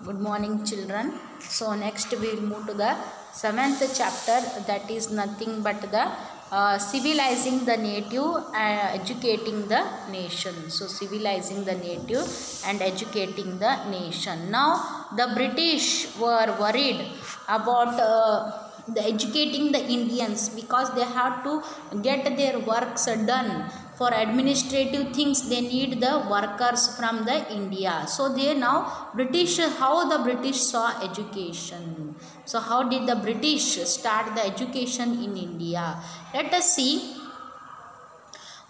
Good morning, children. So next we will move to the seventh chapter, that is nothing but the civilizing the native and educating the nation. So civilizing the native and educating the nation. Now the British were worried about the educating the Indians because they have to get their works done. For administrative things they need the workers from the India. So they now British, how the British saw education. So how did the British start the education in India? Let us see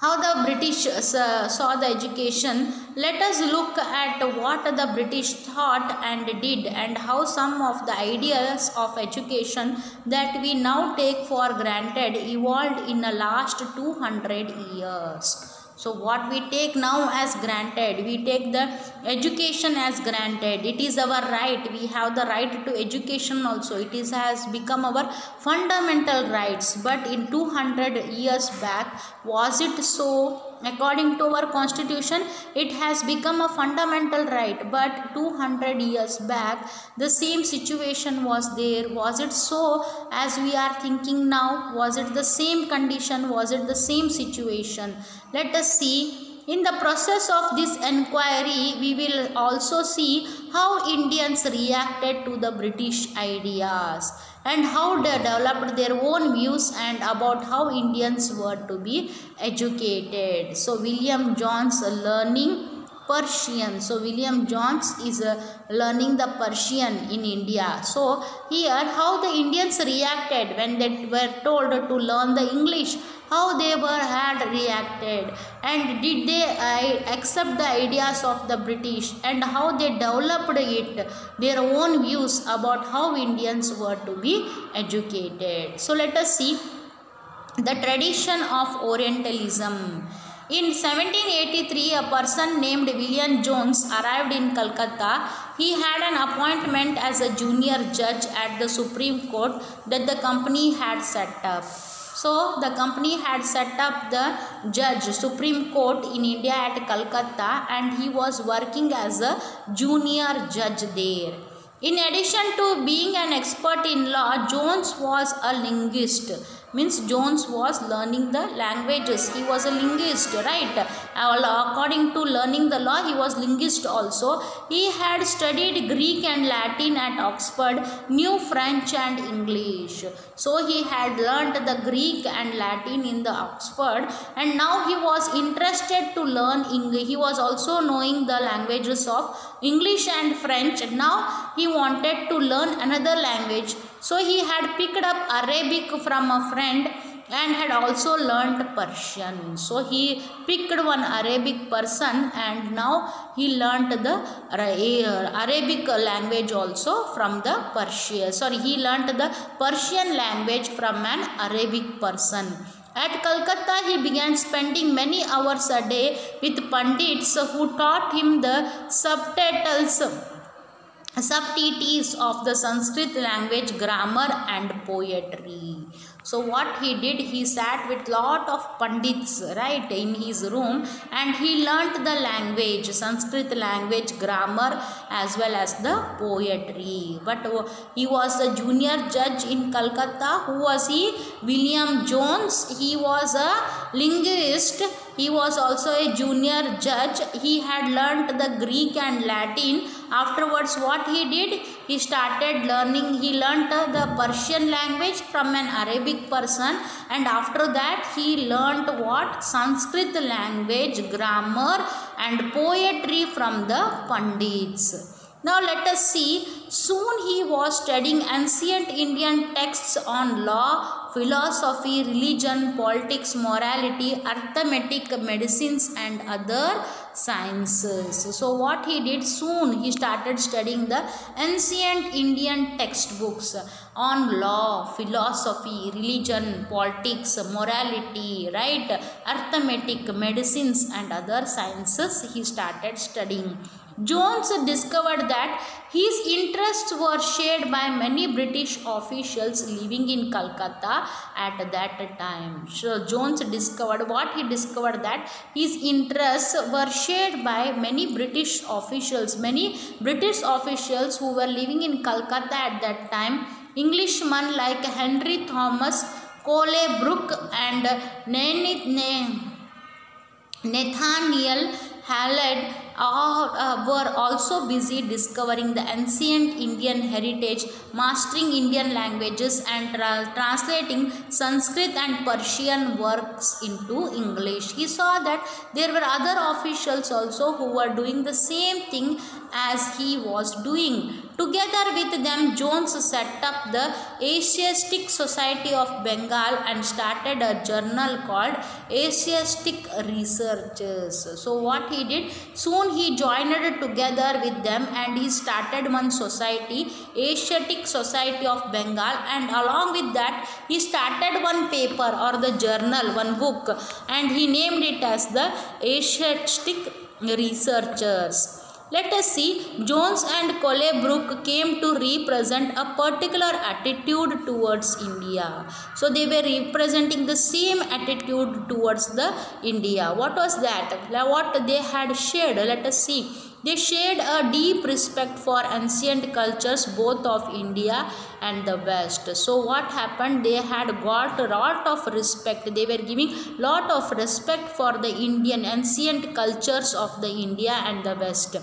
how the British saw the education. Let us look at what the British thought and did, and how some of the ideas of education that we now take for granted evolved in the last 200 years. So what we take now as granted, we take the education as granted. It is our right. We have the right to education also. It has become our fundamental rights. But in 200 years back, was it so? According to our constitution, it has become a fundamental right. But 200 years back, the same situation was there. Was it so as we are thinking now? Was it the same condition? Was it the same situation? Let us see. In the process of this inquiry, we will also see how Indians reacted to the British ideas and how they developed their own views and about how Indians were to be educated. So William Jones learning Persian. So William Jones is learning the Persian in India. So here how the Indians reacted when they were told to learn the English, how they had reacted, and did they accept the ideas of the British, and how they developed it, their own views about how Indians were to be educated. So let us see the tradition of Orientalism. In 1783, a person named William Jones arrived in Calcutta. He had an appointment as a junior judge at the Supreme Court that the company had set up. So the company had set up the judge, Supreme Court in India at Calcutta, and he was working as a junior judge there. In addition to being an expert in law, Jones was a linguist. Means Jones was learning the languages. He was a linguist, right? According to learning the law, he was linguist also. He had studied Greek and Latin at Oxford, knew French and English. So he had learnt the Greek and Latin in the Oxford, and now he was interested to learn English. He was also knowing the languages of English and French. Now he wanted to learn another language. So he had picked up Arabic from a friend and had also learnt Persian. So he picked one Arabic person and now he learnt the Arabic language also from the Persian. He learnt the Persian language from an Arabic person. At Calcutta, he began spending many hours a day with Pandits who taught him the subtleties of the Sanskrit language, grammar and poetry. So what he did, he sat with lot of Pandits, right, in his room, and he learnt the language, Sanskrit language, grammar as well as the poetry. But he was a junior judge in Calcutta. Who was he? William Jones. He was a linguist. He was also a junior judge. He had learnt the Greek and Latin. Afterwards, what he did? He started learning. He learnt the Persian language from an Arabic person, and after that he learnt what? Sanskrit language, grammar and poetry from the Pandits. Now let us see. Soon he was studying ancient Indian texts on law, philosophy, religion, politics, morality, arithmetic, medicines and other sciences. So what he did, soon he started studying the ancient Indian textbooks on law, philosophy, religion, politics, morality, right, arithmetic, medicines and other sciences he started studying. Jones discovered that his interests were shared by many British officials living in Calcutta at that time. So Jones discovered what he discovered, that his interests were shared by many British officials who were living in Calcutta at that time. Englishmen like Henry Thomas, Colebrooke and Nathaniel Hallett were also busy discovering the ancient Indian heritage, mastering Indian languages and translating Sanskrit and Persian works into English. He saw that there were other officials also who were doing the same thing as he was doing. Together with them, Jones set up the Asiatic Society of Bengal and started a journal called Asiatic Researches. So what he did, soon he joined together with them and he started one society, Asiatic Society of Bengal, and along with that he started one paper or the journal, one book, and he named it as the Asiatic Researchers. Let us see, Jones and Colebrooke came to represent a particular attitude towards India. So they were representing the same attitude towards the India. What was that? What they had shared? Let us see. They shared a deep respect for ancient cultures both of India and the West. So what happened? They had got a lot of respect. They were giving lot of respect for the Indian ancient cultures of the India and the West.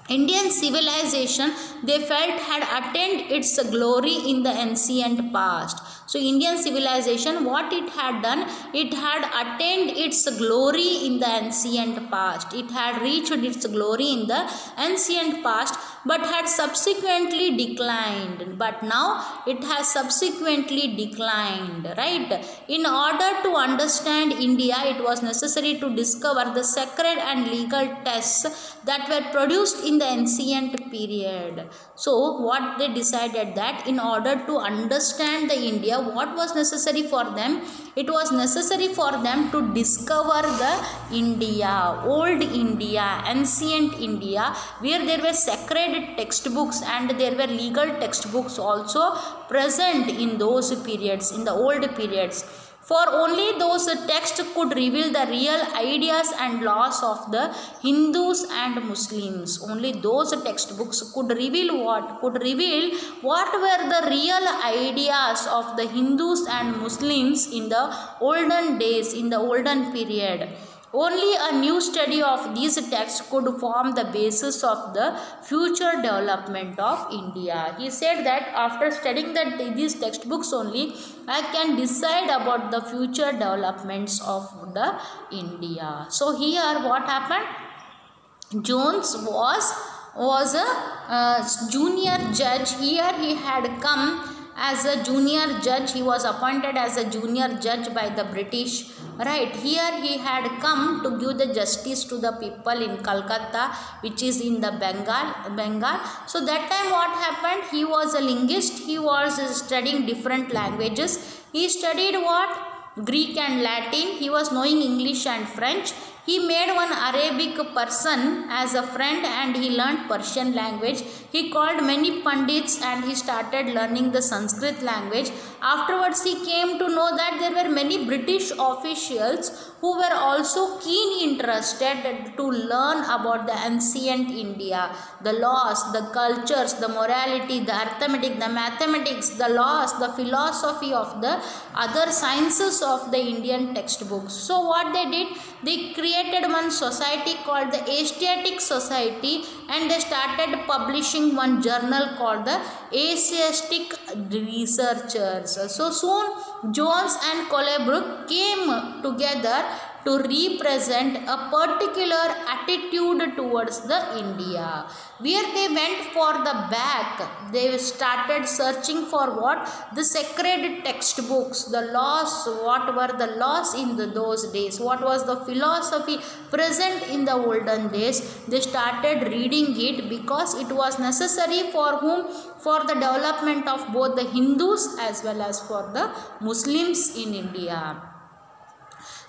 Indian civilization, they felt, had attained its glory in the ancient past. So Indian civilization, what it had done, it had attained its glory in the ancient past. It had reached its glory in the ancient past, but had subsequently declined. But now it has subsequently declined, right? In order to understand India, it was necessary to discover the sacred and legal texts that were produced in the ancient period. So what they decided, that in order to understand the India, what was necessary for them? It was necessary for them to discover the India, old India, ancient India, where there were sacred textbooks and there were legal textbooks also present in those periods, in the old periods. For only those texts could reveal the real ideas and laws of the Hindus and Muslims. Only those textbooks could reveal what? Could reveal what were the real ideas of the Hindus and Muslims in the olden days, in the olden period. Only a new study of these texts could form the basis of the future development of India. He said that after studying these textbooks only, I can decide about the future developments of the India. So here what happened? Jones was a junior judge. Here he had come as a junior judge. He was appointed as a junior judge by the British. Right, here he had come to give the justice to the people in Calcutta, which is in the Bengal. So that time what happened? He was a linguist. He was studying different languages. He studied what? Greek and Latin. He was knowing English and French. He made one Arabic person as a friend and he learned Persian language. He called many Pandits and he started learning the Sanskrit language. Afterwards, he came to know that there were many British officials who were also keenly interested to learn about the ancient India, the laws, the cultures, the morality, the arithmetic, the mathematics, the laws, the philosophy of the other sciences of the Indian textbooks. So what they did, they created one society called the Asiatic Society and they started publishing one journal called the Asiatic Researchers. So soon Jones and Colebrooke came together to represent a particular attitude towards the India. Where they went for the back, they started searching for what? The sacred textbooks, the laws, what were the laws in those days, what was the philosophy present in the olden days. They started reading it because it was necessary for whom? For the development of both the Hindus as well as for the Muslims in India.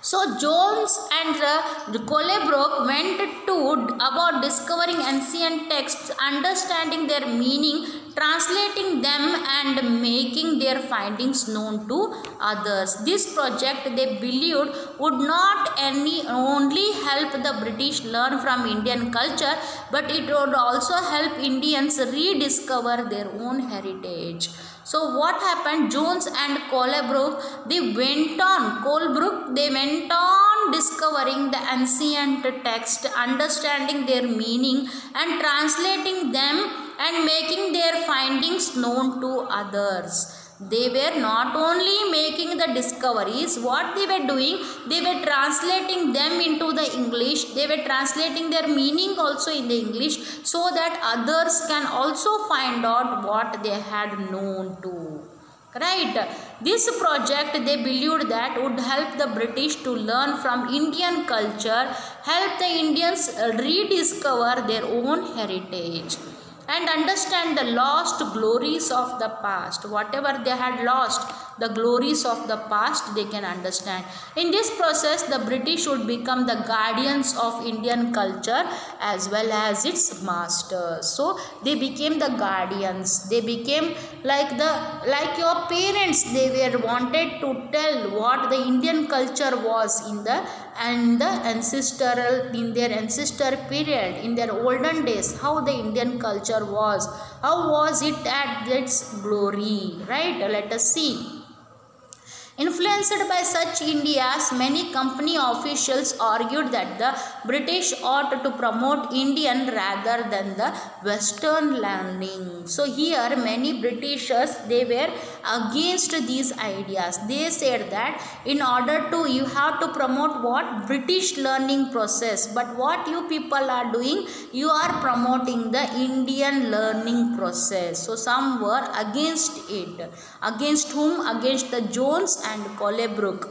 So Jones and Colebrooke went to about discovering ancient texts, understanding their meaning, translating them and making their findings known to others. This project they believed would not only help the British learn from Indian culture, but it would also help Indians rediscover their own heritage. So what happened? Jones and Colebrooke, they went on discovering the ancient text, understanding their meaning and translating them and making their findings known to others. They were not only making the discoveries, what they were doing, they were translating them into the English, they were translating their meaning also in the English, so that others can also find out what they had known to. Right? This project they believed that would help the British to learn from Indian culture, help the Indians rediscover their own heritage and understand the lost glories of the past. Whatever they had lost, the glories of the past, they can understand. In this process, the British would become the guardians of Indian culture as well as its masters. So they became the guardians. They became like your parents. They were wanted to tell what the Indian culture was in their ancestor period, in their olden days, how the Indian culture was, how was it at its glory, right? Let us see. Influenced by such ideas, many company officials argued that the British ought to promote Indian rather than the Western learning. So here many Britishers, they were against these ideas. They said that in order to, you have to promote what? British learning process. But what you people are doing? You are promoting the Indian learning process. So some were against it. Against whom? Against the Jones and Colebrooke.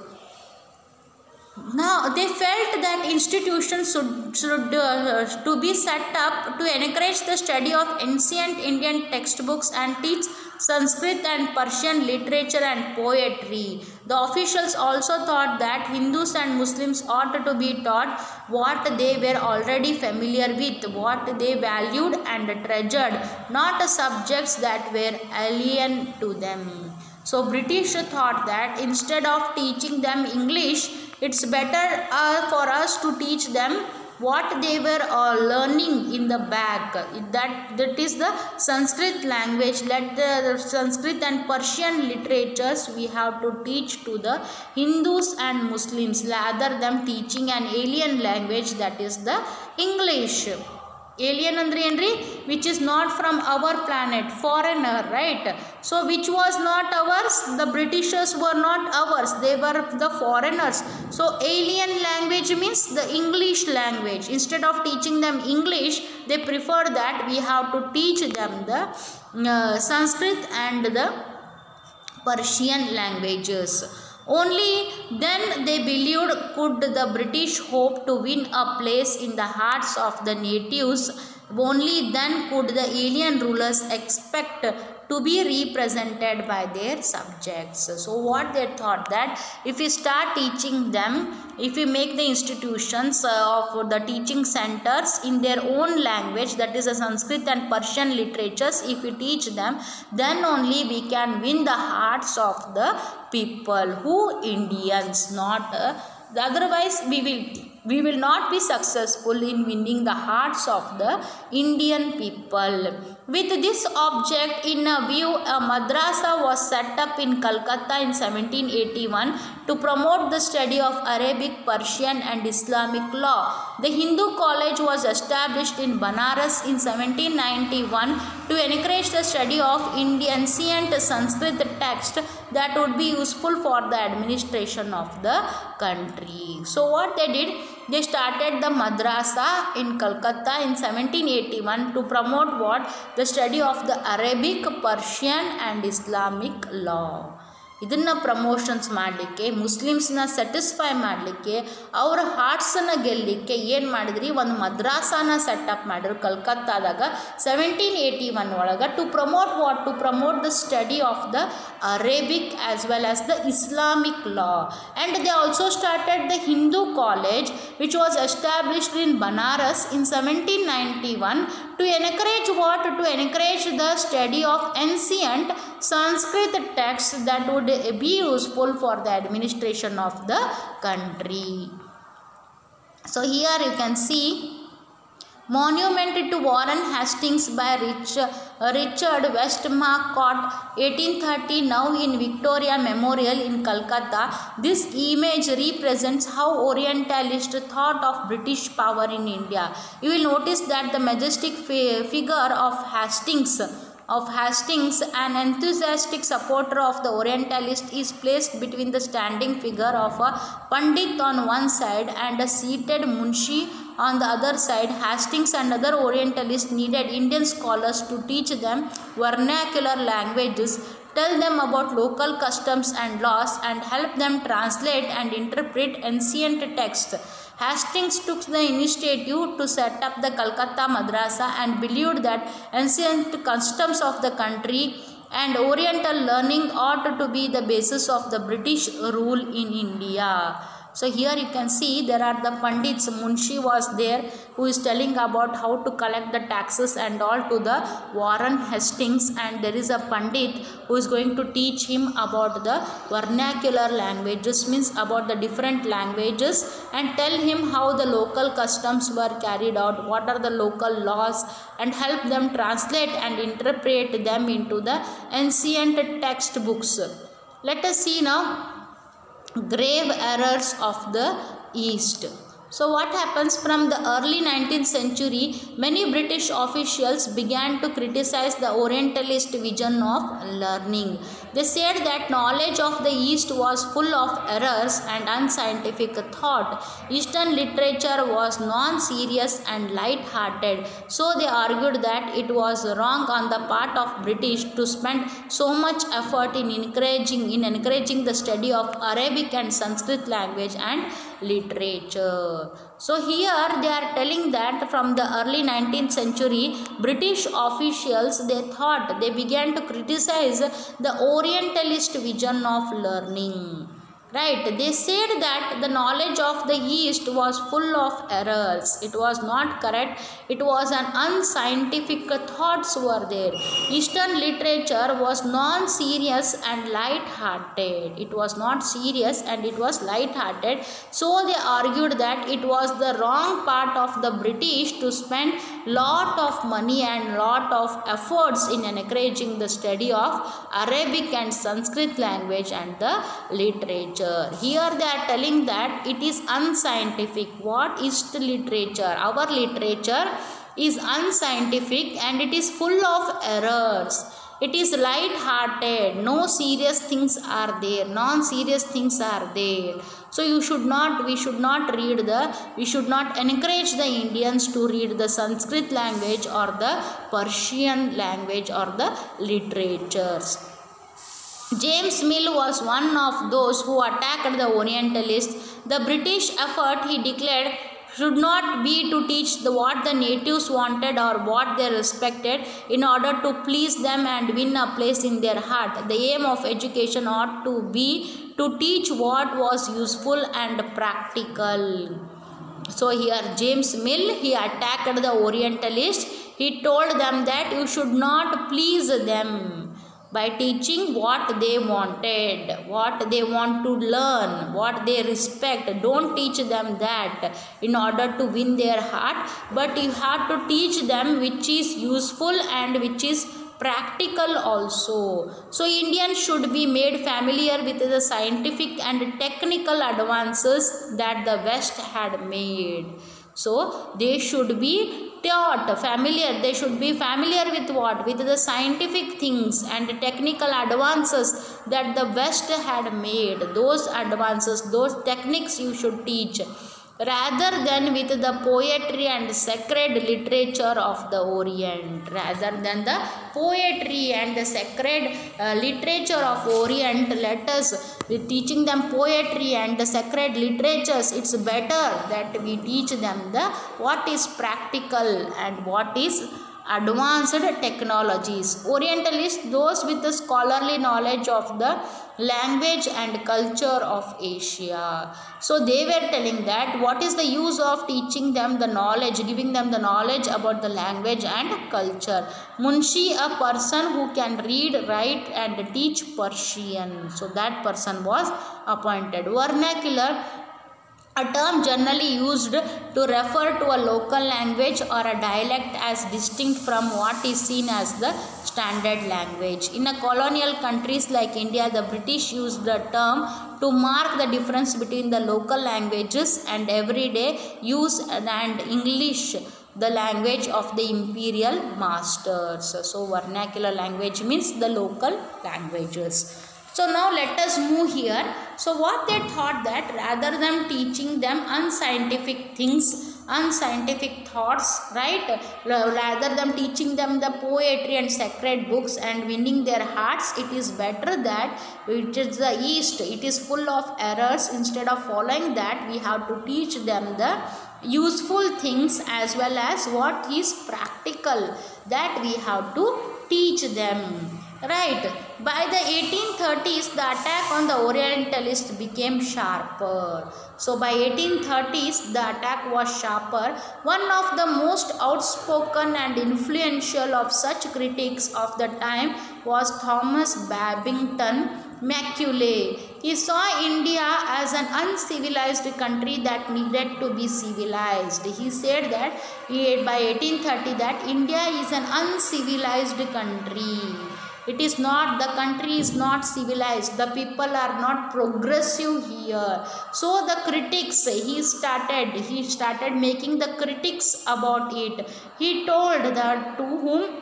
Now they felt that institutions should to be set up to encourage the study of ancient Indian textbooks and teach Sanskrit and Persian literature and poetry. The officials also thought that Hindus and Muslims ought to be taught what they were already familiar with, what they valued and treasured, not subjects that were alien to them. So British thought that instead of teaching them English, it's better for us to teach them what they were learning in the back. That is the Sanskrit language. Let the Sanskrit and Persian literatures we have to teach to the Hindus and Muslims rather than teaching an alien language, that is the English. Alien andre ಏನ್ರಿ, which is not from our planet, foreigner, right? So which was not ours? The Britishers were not ours, they were the foreigners. So alien language means the English language. Instead of teaching them English, they prefer that we have to teach them the Sanskrit and the Persian languages. Only then they believed could the British hope to win a place in the hearts of the natives. Only then could the alien rulers expect to be represented by their subjects. So what they thought that if we start teaching them, if we make the institutions of the teaching centers in their own language, that is the Sanskrit and Persian literatures, if we teach them, then only we can win the hearts of the people who Indians, not otherwise we will not be successful in winning the hearts of the Indian people. With this object in view, a madrasa was set up in Calcutta in 1781 to promote the study of Arabic, Persian and Islamic law. The Hindu college was established in Banaras in 1791 to encourage the study of ancient Sanskrit text that would be useful for the administration of the country. So what they did, they started the madrasa in Calcutta in 1781 to promote what? The study of the Arabic, Persian and Islamic law. ಇದನ್ನು promotions ಮಾಡಲಿಕ್ಕೆ, ಮುಸ್ಲಿಮ್ಸ್ನ satisfy ಮಾಡಲಿಕ್ಕೆ, ಅವರ ಹಾರ್ಟ್ಸನ್ನು ಗೆಲ್ಲಲಿಕ್ಕೆ ಏನು ಮಾಡಿದ್ರಿ, ಒಂದು ಮದ್ರಾಸಾನ setup ಮಾಡಿದ್ರು ಕಲ್ಕತ್ತಾದಾಗ 1781 ಒಳಗೆ. To promote what, to promote the study of the Arabic as well as the Islamic law. And they also started the Hindu college which was established in Banaras in 1791 to encourage what, to encourage the study of ancient Sanskrit texts that would be useful for the administration of the country. So here you can see monument to Warren Hastings by Richard Westmacott 1830, now in Victoria Memorial in Calcutta. This image represents how Orientalists thought of British power in India. You will notice that the majestic figure of Hastings, an enthusiastic supporter of the Orientalist, is placed between the standing figure of a Pandit on one side and a seated Munshi on the other side. Hastings and other Orientalists needed Indian scholars to teach them vernacular languages, tell them about local customs and laws, and help them translate and interpret ancient texts. Hastings took the initiative to set up the Calcutta Madrasa and believed that ancient customs of the country and Oriental learning ought to be the basis of the British rule in India. So here you can see there are the Pandits. Munshi was there who is telling about how to collect the taxes and all to the Warren Hastings, and there is a Pandit who is going to teach him about the vernacular languages, means about the different languages, and tell him how the local customs were carried out, what are the local laws, and help them translate and interpret them into the ancient textbooks. Let us see now grave errors of the East. So what happens, from the early 19th century, many British officials began to criticize the Orientalist vision of learning. They said that knowledge of the East was full of errors and unscientific thought. Eastern literature was non-serious and light-hearted. So they argued that it was wrong on the part of British to spend so much effort in encouraging the study of Arabic and Sanskrit language and literature. So here they are telling that from the early 19th century, British officials, they began to criticize the Orientalist vision of learning. Right, they said that the knowledge of the East was full of errors. It was not correct. It was an unscientific thoughts were there. Eastern literature was non-serious and light-hearted. It was not serious and it was light-hearted. So they argued that it was the wrong part of the British to spend lot of money and lot of efforts in encouraging the study of Arabic and Sanskrit language and the literature. Here they are telling that it is unscientific. What is the literature? Our literature is unscientific and it is full of errors. It is light-hearted. No serious things are there. Non-serious things are there. So we should not encourage the Indians to read the Sanskrit language or the Persian language or the literatures. James Mill was one of those who attacked the Orientalists. The British effort, he declared, should not be to teach what the natives wanted or what they respected in order to please them and win a place in their heart. The aim of education ought to be to teach what was useful and practical. So here James Mill, he attacked the Orientalists. He told them that you should not please them by teaching what they wanted, what they want to learn, what they respect. Don't teach them that in order to win their heart, but you have to teach them which is useful and which is practical also. So Indians should be made familiar with the scientific and technical advances that the West had made. So they should be taught familiar. They should be familiar with what? With the scientific things and technical advances that the West had made. Those advances, those techniques you should teach. rather than with the poetry and sacred literature of the Orient. Rather than the poetry and the sacred literature of Orient, let us with teaching them poetry and the sacred literatures, it's better that we teach them the what is practical and what is advanced technologies. Orientalists, those with the scholarly knowledge of the language and culture of Asia. So they were telling that what is the use of teaching them the knowledge, giving them the knowledge about the language and culture. Munshi, a person who can read, write and teach Persian. So that person was appointed. Vernacular, a term generally used to refer to a local language or a dialect as distinct from what is seen as the standard language. In a colonial countries like India, the British used the term to mark the difference between the local languages and everyday use and English, the language of the imperial masters. So vernacular language means the local languages. So now let us move here. So what they thought that rather than teaching them unscientific things, unscientific thoughts, right, rather than teaching them the poetry and sacred books and winning their hearts, it is better that it is the East, it is full of errors. Instead of following that, we have to teach them the useful things as well as what is practical, that we have to teach them. Right. By the 1830s, the attack on the Orientalists became sharper. So by 1830s, the attack was sharper. One of the most outspoken and influential of such critics of the time was Thomas Babington Macaulay. He saw India as an uncivilized country that needed to be civilized. He said that by 1830 that India is an uncivilized country. It is not, the country is not civilized, the people are not progressive here. So the critics, he started making the critics about it. He told that to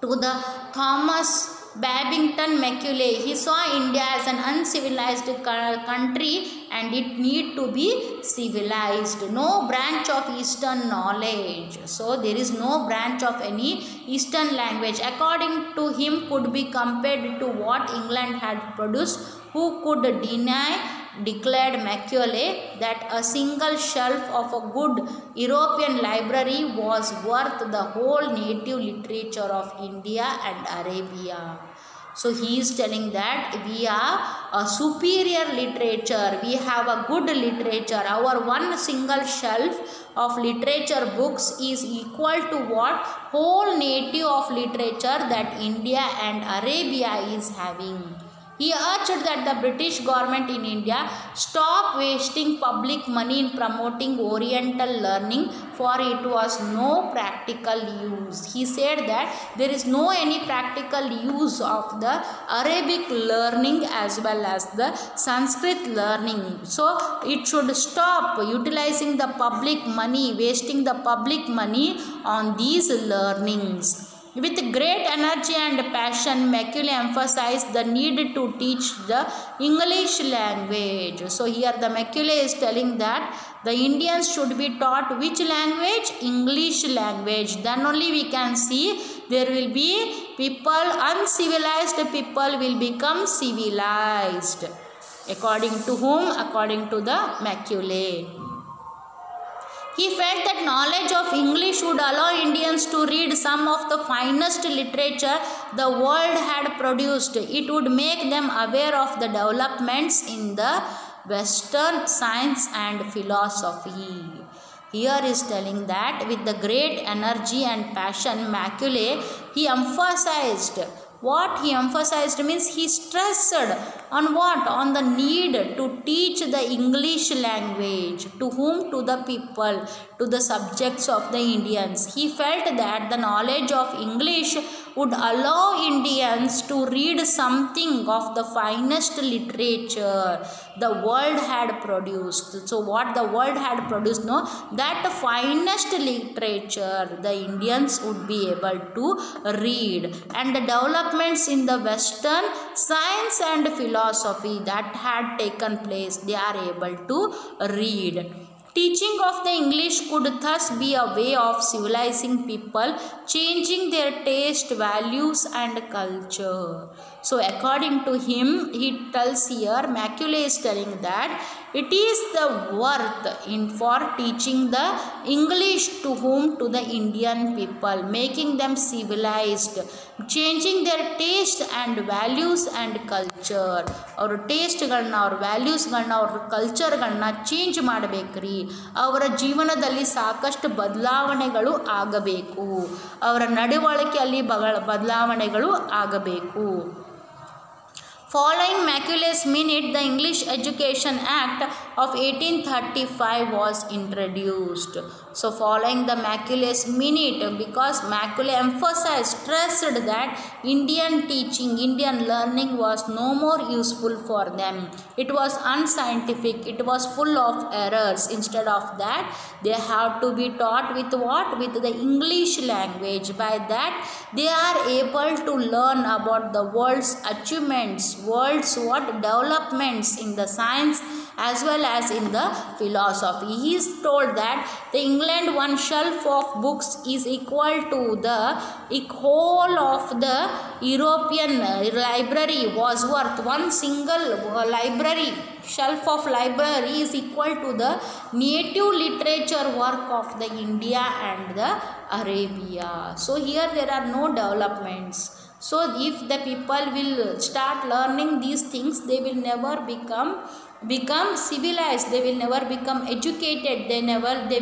the Thomas Babington Macaulay, he saw India as an uncivilized country and it need to be civilized. No branch of Eastern knowledge. So there is no branch of any Eastern language, according to him, could be compared to what England had produced. Who could declared Macaulay, that a single shelf of a good European library was worth the whole native literature of India and Arabia. So he is telling that we are a superior literature, we have a good literature. Our one single shelf of literature books is equal to what whole native of literature that India and Arabia is having. He urged that the British government in India stop wasting public money in promoting Oriental learning, for it was no practical use. He said that there is no any practical use of the Arabic learning as well as the Sanskrit learning. So it should stop utilizing the public money, wasting the public money on these learnings. With great energy and passion, Macaulay emphasized the need to teach the English language. So here the Macaulay is telling that the Indians should be taught which language? English language. Then only we can see there will be people, uncivilized people will become civilized. According to whom? According to the Macaulay. He felt that knowledge of English would allow Indians to read some of the finest literature the world had produced. It would make them aware of the developments in the Western science and philosophy. Here is telling that with the great energy and passion, Macaulay, he emphasized. What he emphasized means he stressed on what? On the need to teach the English language. To whom? To the people, to the subjects of the Indians. He felt that the knowledge of English would allow Indians to read something of the finest literature the world had produced. So what the world had produced, no, that finest literature the Indians would be able to read, and the developments in the Western science and philosophy that had taken place, they are able to read. Teaching of the English could thus be a way of civilizing people, changing their taste, values and culture. So according to him, he tells here, Macaulay is telling that it is the worth for teaching the English to whom? To the Indian people, making them civilized, changing their taste and values and culture. Our taste galna, our values galna, our culture galna change ಮಾಡಬೇಕ್ರಿ. ಅವರ ಜೀವನದಲ್ಲಿ ಸಾಕಷ್ಟು ಬದಲಾವಣೆಗಳು ಆಗಬೇಕು. ಅವರ ನಡವಳಿಕೆಯಲ್ಲಿ ಬದಲಾವಣೆಗಳು ಆಗಬೇಕು. Following Macaulay's Minute, the English Education Act of 1835 was introduced. So following the Macaulay's Minute, because Macaulay emphasized, stressed that Indian teaching, Indian learning was no more useful for them. It was unscientific, it was full of errors. Instead of that, they have to be taught with what? With the English language. By that, they are able to learn about the world's achievements, world's what? Developments in the science as well as in the philosophy. He is told that the England one shelf of books is equal to the whole of the European library was worth. One single library, shelf of library is equal to the native literature work of the India and the Arabia. So here there are no developments. So if the people will start learning these things, they will never become civilized, they will never become educated, they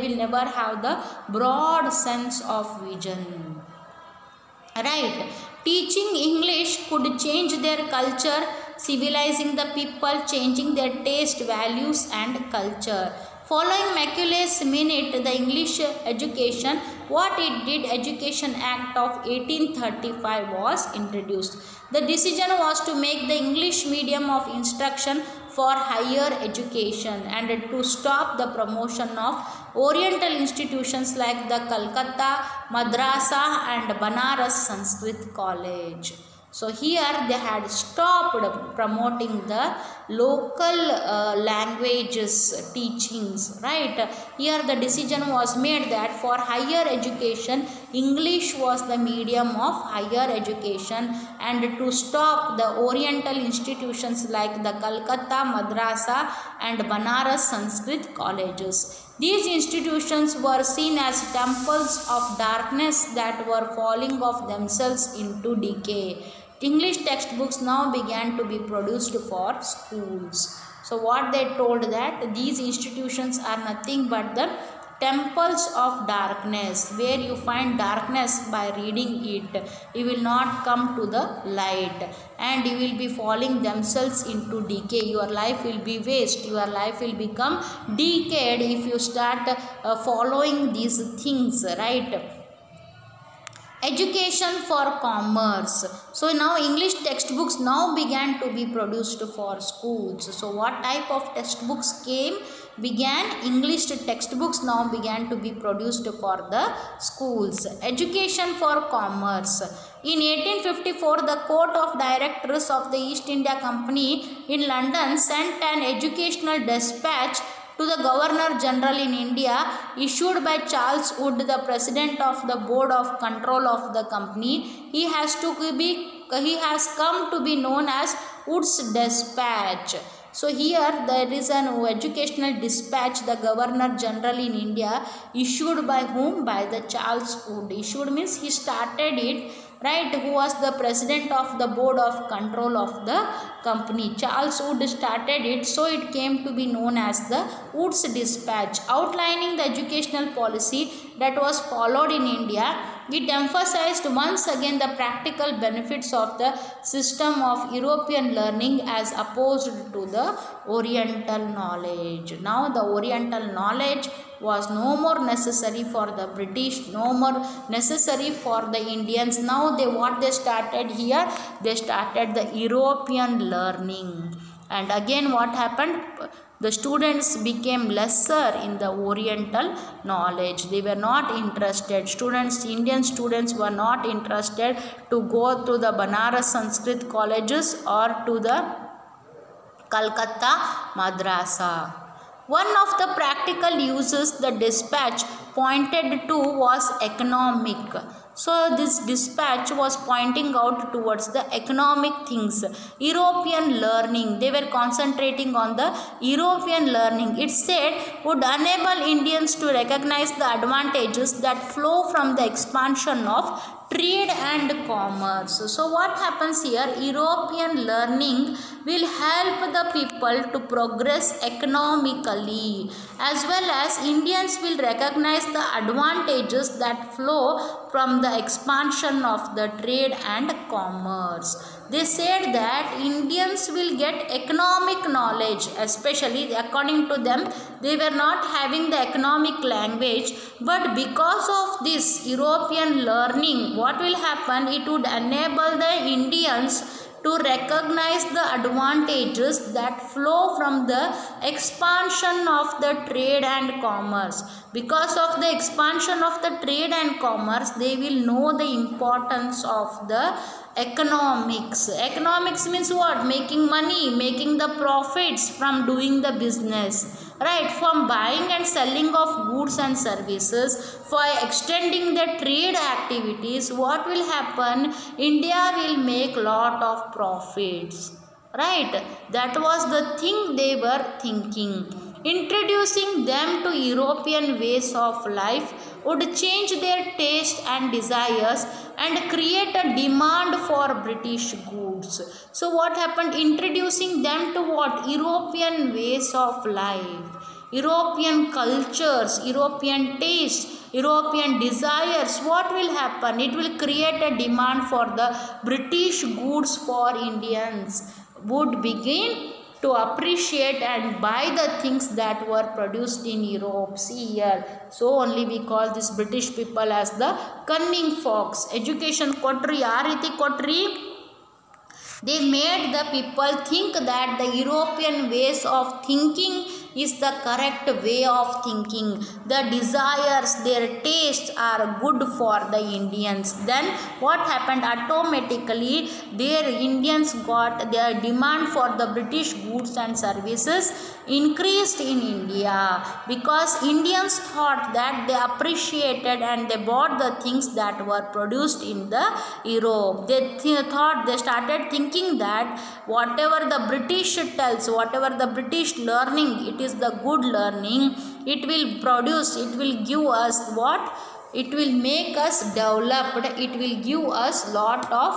will never have the broad sense of vision, right? Teaching English could change their culture, civilizing the people, changing their taste, values and culture. Following Macaulay's Minute, the English education, what it did, Education Act of 1835 was introduced. The decision was to make the English medium of instruction for higher education and to stop the promotion of Oriental institutions like the Calcutta, Madrasa and Banaras Sanskrit College. So here they had stopped promoting the local languages teachings, right? Here the decision was made that for higher education, English was the medium of higher education, and to stop the Oriental institutions like the Calcutta, Madrasa and Banaras Sanskrit colleges. These institutions were seen as temples of darkness that were falling of themselves into decay. English textbooks now began to be produced for schools. So what they told that these institutions are nothing but the temples of darkness, where you find darkness by reading it. You will not come to the light and you will be falling themselves into decay. Your life will be waste, your life will become decayed if you start following these things, right? Education for commerce. So now English textbooks now began to be produced for schools. So what type of textbooks English textbooks now began to be produced for the schools. Education for commerce. In 1854, the Court of Directors of the East India Company in London sent an educational dispatch to the Governor General in India, issued by Charles Wood, the President of the Board of Control of the company. He has come to be known as Wood's Dispatch. So here there is an educational dispatch, the Governor General in India, issued by whom? By the Charles Wood. Issued means he started it, right? Who was the President of the Board of Control of the company? Charles Wood started it, so it came to be known as the Wood's Dispatch, outlining the educational policy that was followed in India. It emphasized once again the practical benefits of the system of European learning as opposed to the Oriental knowledge. Now the Oriental knowledge was no more necessary for the British, no more necessary for the Indians. Now what they started here, they started the European learning. And again what happened? The students became lesser in the Oriental knowledge. They were not interested. Indian students were not interested to go to the Banaras Sanskrit colleges or to the Calcutta Madrasa. One of the practical uses the dispatch pointed to was economic. So this dispatch was pointing out towards the economic things, European learning. They were concentrating on the European learning. It said would enable Indians to recognize the advantages that flow from the expansion of trade and commerce. So what happens here? European learning will help the people to progress economically, as well as Indians will recognize the advantages that flow from the expansion of the trade and commerce. They said that Indians will get economic knowledge, especially according to them they were not having the economic language, but because of this European learning, what will happen? It would enable the Indians to recognize the advantages that flow from the expansion of the trade and commerce. Because of the expansion of the trade and commerce, they will know the importance of the economics. Economics means what? Making money, making the profits from doing the business, right? From buying and selling of goods and services, for extending the trade activities, what will happen? India will make lot of profits, right? That was the thing they were thinking. Introducing them to European ways of life would change their taste and desires and create a demand for British goods. So what happened? Introducing them to what? European ways of life, European cultures, European taste, European desires. What will happen? It will create a demand for the British goods, for Indians would begin to appreciate and buy the things that were produced in Europe. See here, so only we call this British people as the cunning fox. Education ಕೊಟ್ರಿ, ಯಾವ ರೀತಿ ಕೊಟ್ರಿ? They made the people think that the European ways of thinking is the correct way of thinking. The desires, their tastes are good for the Indians. Then what happened? Automatically their Indians got their demand for the British goods and services increased in India, because Indians thought that they appreciated and they bought the things that were produced in the Europe. They thought, they started thinking that whatever the British tells, whatever the British learning, it is the good learning, it will produce, it will give us what? It will make us developed, it will give us lot of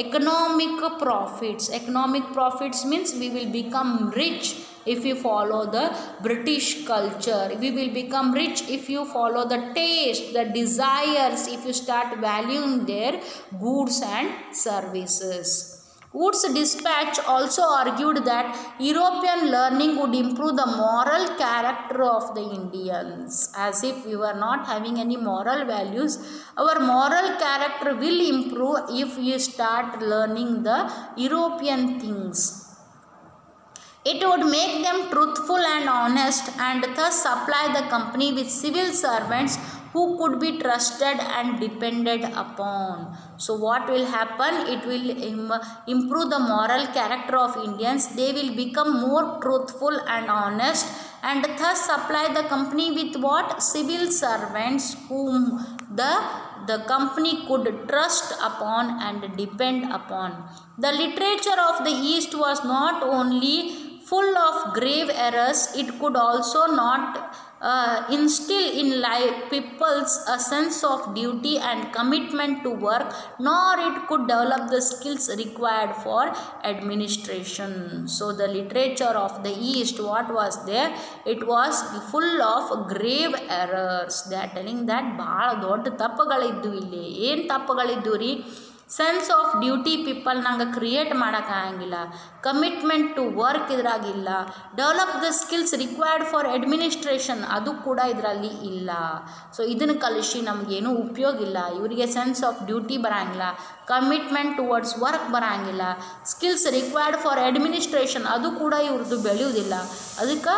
economic profits. Economic profits means we will become rich if you follow the British culture. We will become rich if you follow the taste, the desires, if you start valuing their goods and services. Wood's dispatch also argued that European learning would improve the moral character of the Indians. As if we were not having any moral values, our moral character will improve if we start learning the European things. It would make them truthful and honest, and thus supply the company with civil servants who could be trusted and depended upon. So what will happen? It will improve the moral character of Indians. They will become more truthful and honest, and thus supply the company with what? Civil servants whom the company could trust upon and depend upon. The literature of the East was not only full of grave errors, it could also not instill in life people's a sense of duty and commitment to work, nor it could develop the skills required for administration. So the literature of the East, what was there? It was full of grave errors. They are telling that ಭಾಳ ದೊಡ್ಡ ತಪ್ಪುಗಳಿದ್ದು ಇಲ್ಲಿ. ಏನು ತಪ್ಪುಗಳಿದ್ದು ರೀ? Sense of duty people ನಂಗೆ create ಮಾಡೋಕ್ಕಾಗಂಗಿಲ್ಲ, commitment to work ಇದ್ರಾಗಿಲ್ಲ, develop the skills required for administration ಅದು ಕೂಡ ಇದರಲ್ಲಿ ಇಲ್ಲ. ಸೊ ಇದನ್ನು ಕಲಿಸಿ ನಮಗೇನು ಉಪಯೋಗ ಇಲ್ಲ. ಇವರಿಗೆ ಸೆನ್ಸ್ ಆಫ್ ಡ್ಯೂಟಿ ಬರೋಂಗಿಲ್ಲ, ಕಮಿಟ್ಮೆಂಟ್ ಟುವರ್ಡ್ಸ್ ವರ್ಕ್ ಬರಂಗಿಲ್ಲ, ಸ್ಕಿಲ್ಸ್ ರಿಕ್ವೈರ್ಡ್ ಫಾರ್ ಅಡ್ಮಿನಿಸ್ಟ್ರೇಷನ್ ಅದು ಕೂಡ ಇವ್ರದ್ದು ಬೆಳೆಯುವುದಿಲ್ಲ. ಅದಕ್ಕೆ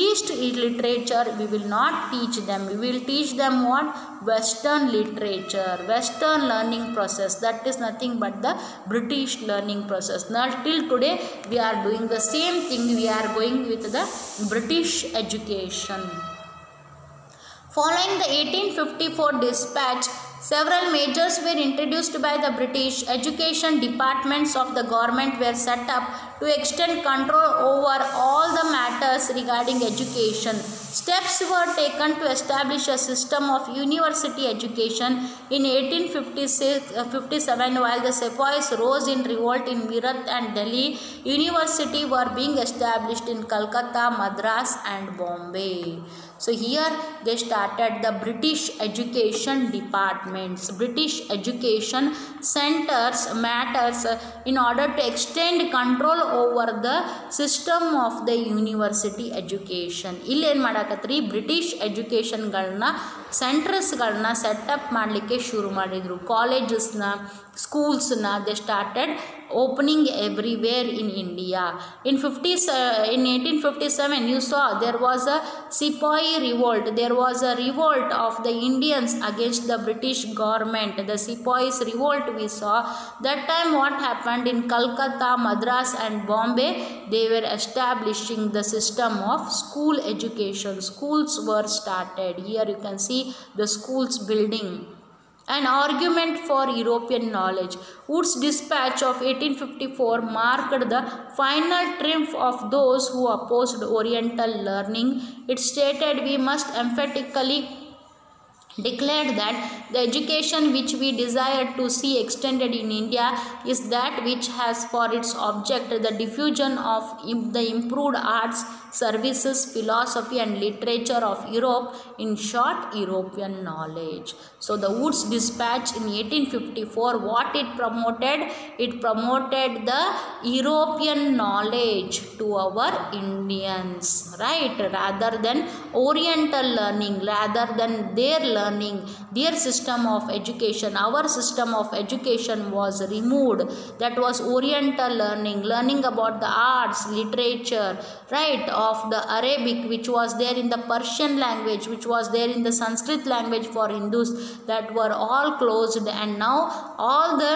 East literature we will not teach them, we will teach them what western literature, western learning process, that is nothing but the British learning process. Now till today we are doing the same thing, we are going with the British education. Following the 1854 dispatch, several measures were introduced by the British. Education departments of the government were set up to extend control over all the matters regarding education. Steps were taken to establish a system of university education. In 1857, while the sepoys rose in revolt in Meerut and Delhi, university were being established in Calcutta, Madras and Bombay. So here they started the British education departments, British education centers, matters in order to extend control over the system of the university education. ಇಲ್ಲಿ ಏನು ಮಾಡಕತ್ರಿ, British ಎಜುಕೇಷನ್ಗಳನ್ನ ಸೆಂಟರ್ಸ್ಗಳನ್ನ setup ಮಾಡಲಿಕ್ಕೆ ಶುರು ಮಾಡಿದರು. ಕಾಲೇಜಸ್ನ, schools-na they started opening everywhere in India. In 1857 you saw there was a Sepoy revolt, there was a revolt of the Indians against the British government, the Sepoys revolt we saw. That time what happened in Calcutta, Madras and Bombay, they were establishing the system of school education. Schools were started. Here you can see the schools building. An argument for European knowledge. Wood's dispatch of 1854 marked the final triumph of those who opposed Oriental learning. It stated, "We must emphatically declared that the education which we desire to see extended in India is that which has for its object the diffusion of the improved arts, services, philosophy and literature of Europe, in short European knowledge." So the Wood's dispatch in 1854, what it promoted? It promoted the European knowledge to our Indians, right, rather than Oriental learning, rather than their learning, their system of education. Our system of education was removed. That was Oriental learning, learning about the arts, literature, right, of the Arabic, which was there in the Persian language, which was there in the Sanskrit language for Hindus, that were all closed. And now all the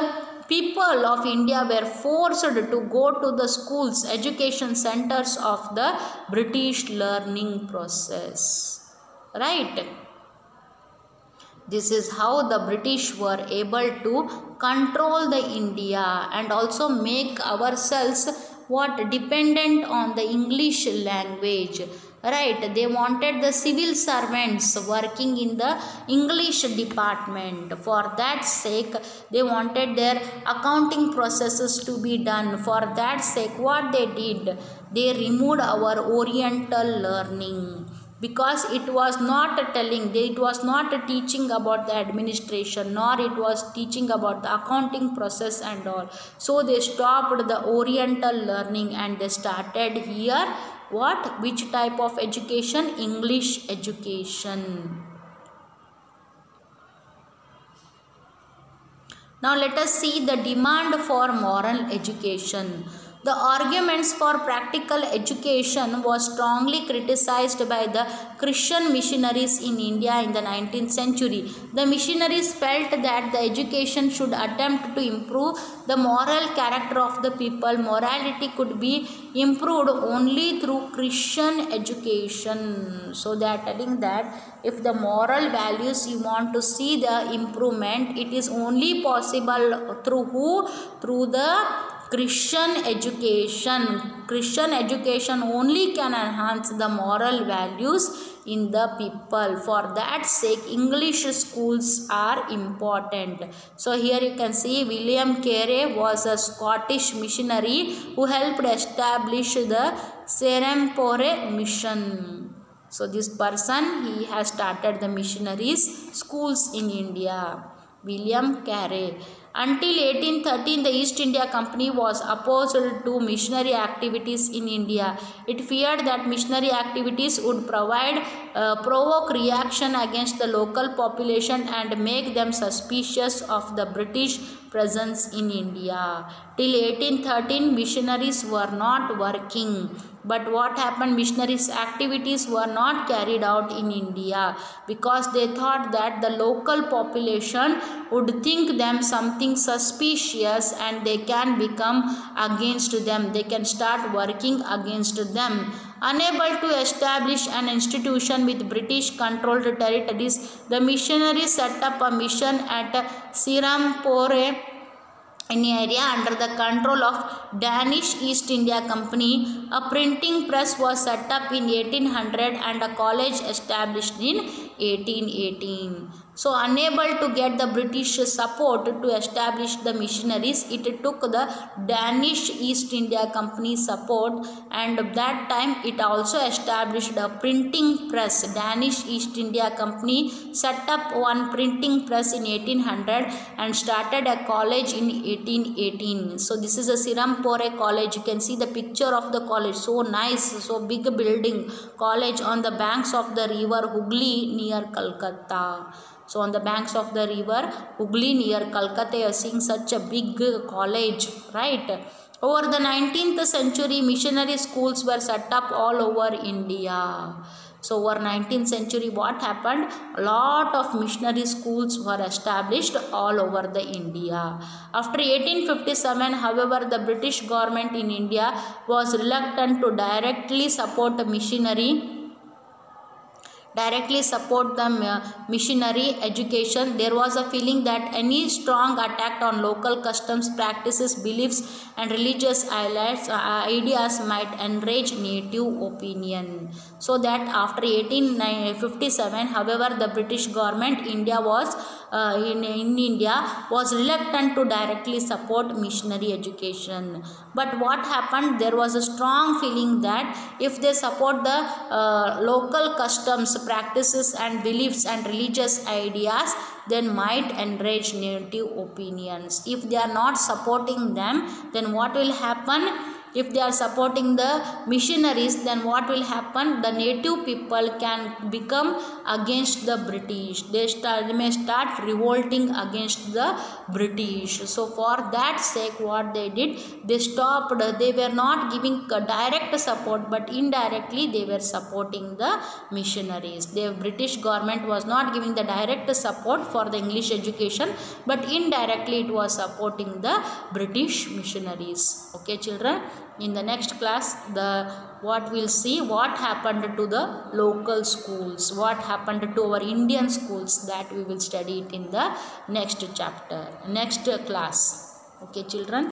people of India were forced to go to the schools, education centers of the British learning process, right. This is how the British were able to control the India and also make ourselves what dependent on the English language, right. They wanted the civil servants working in the English department. For that sake they wanted their accounting processes to be done. For that sake what they did, they removed our Oriental learning, because it was not telling, it was not teaching about the administration, nor it was teaching about the accounting process and all. So they stopped the Oriental learning and they started here what, which type of education? English education. Now let us see the demand for moral education. The arguments for practical education was strongly criticized by the Christian missionaries in India in the 19th century. The missionaries felt that the education should attempt to improve the moral character of the people. Morality could be improved only through Christian education. So they are telling that if the moral values you want to see the improvement, it is only possible through who? Through the Christian education. Christian education only can enhance the moral values in the people. For that sake English schools are important. So here you can see William Carey was a Scottish missionary who helped establish the Serampore mission. So this person, he has started the missionaries schools in India, William Carey. Until 1813, the East India Company was opposed to missionary activities in India. It feared that missionary activities would provoke reaction against the local population and make them suspicious of the British presence in India. Till 1813, missionaries were not working. But what happened? Missionaries' activities were not carried out in India because they thought that the local population would think them something suspicious and they can become against them. They can start working against them. Unable to establish an institution with British controlled territories, the missionaries set up a mission at Serampore, in area under the control of Danish East India Company. A printing press was set up in 1800 and a college established in 1818. So unable to get the British support to establish the missionaries, it took the Danish East India Company support, and that time it also established a printing press. Danish East India Company set up one printing press in 1800 and started a college in 1818. So this is a Serampore college. You can see the picture of the college. So nice, so big building, college on the banks of the river Hooghly near Calcutta. So on the banks of the river Hooghly near Calcutta, you are seeing such a big college, right? Over the 19th century, missionary schools were set up all over India. So over 19th century, what happened? A lot of missionary schools were established all over the India. After 1857, however, the British government in India was reluctant to directly support the missionary education. There was a feeling that any strong attack on local customs, practices, beliefs and religious ideas might enrage native opinion. So that after 1857, however, the British government in India was reluctant to directly support missionary education. But what happened? There was a strong feeling that if they support the local customs, practices and beliefs and religious ideas, then might enrage native opinions. If they are not supporting them, then what will happen? If they are supporting the missionaries, then what will happen? The native people can become against the British. They may start revolting against the British. So for that sake, what they did, they stopped. They were not giving direct support, but indirectly they were supporting the missionaries. The British government was not giving the direct support for the English education, but indirectly it was supporting the British missionaries. Okay, children. In the next class, what we'll see what happened to the local schools, what happened to our Indian schools, that we will study it in the next chapter, next class. Okay, children.